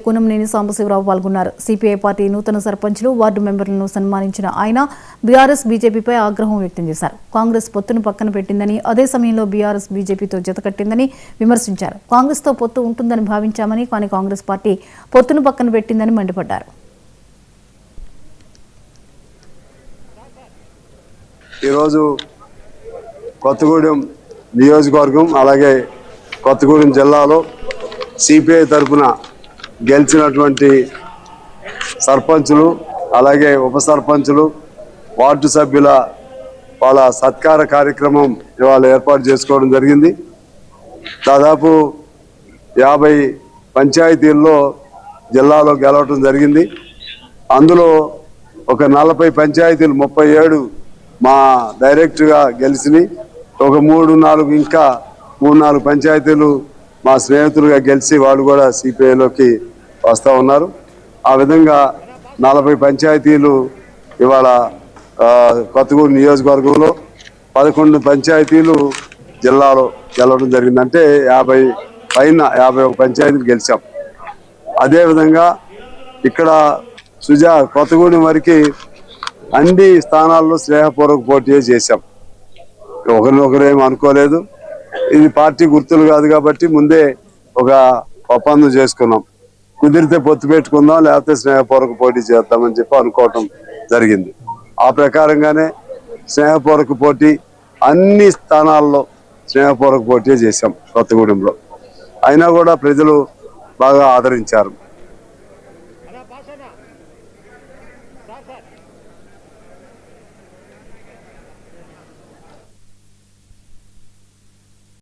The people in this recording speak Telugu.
కూనంనేని సాంబశివరావు పాల్గొన్నారు. సిపిఐ పార్టీ నూతన సర్పంచ్లు, వార్డు మెంబర్లను సన్మానించిన ఆయన బీఆర్ఎస్ బీజేపీపై ఆగ్రహం వ్యక్తం చేశారు. కాంగ్రెస్ పొత్తును పక్కన పెట్టిందని, అదే సమయంలో బీఆర్ఎస్ బీజేపీతో జతకట్టిందని విమర్శించారు. కాంగ్రెస్తో పొత్తు ఉంటుందని భావించామని, కానీ కాంగ్రెస్ పార్టీ పొత్తును పక్కన పెట్టిందని మండిపడ్డారు. ఈరోజు కొత్తగూడెం నియోజకవర్గం అలాగే కొత్తగూడెం జిల్లాలో సిపిఐ తరఫున గెలిచినటువంటి సర్పంచులు అలాగే ఉప సర్పంచులు వార్డు సభ్యుల వాళ్ళ సత్కార కార్యక్రమం ఇవాళ ఏర్పాటు చేసుకోవడం జరిగింది. దాదాపు 50 పంచాయతీల్లో జిల్లాలో గెలవడం జరిగింది. అందులో ఒక 40 పంచాయతీలు 37 మా డైరెక్ట్గా గెలిచినాయి. ఒక 3-4 ఇంకా 3-4 పంచాయతీలు మా స్నేహితులుగా గెలిచి వాళ్ళు కూడా సిపిఐలోకి వస్తూ ఉన్నారు. ఆ విధంగా 40 పంచాయతీలు ఇవాళ కొత్తగూడెం నియోజకవర్గంలో 11 పంచాయతీలు జిల్లాలో గెలవడం జరిగింది. అంటే 50 పైన 51 పంచాయతీలు గెలిచాం. అదేవిధంగా ఇక్కడ కొత్తగూడెం వరకు అన్ని స్థానాల్లో స్నేహపూర్వక పోటీ చేశాం. ఒకరినొకరేం అనుకోలేదు. ఇది పార్టీ గుర్తులు కాదు కాబట్టి ముందే ఒక ఒప్పందం చేసుకున్నాం. కుదిరితే పొత్తు పెట్టుకుందాం, లేకపోతే స్నేహపూర్వక పోటీ చేద్దామని చెప్పి అనుకోవటం జరిగింది. ఆ ప్రకారంగానే స్నేహపూర్వక పోటీ అన్ని స్థానాల్లో స్నేహపూర్వక పోటీ చేశాం కొత్తగూడెంలో. అయినా కూడా ప్రజలు బాగా ఆదరించారు.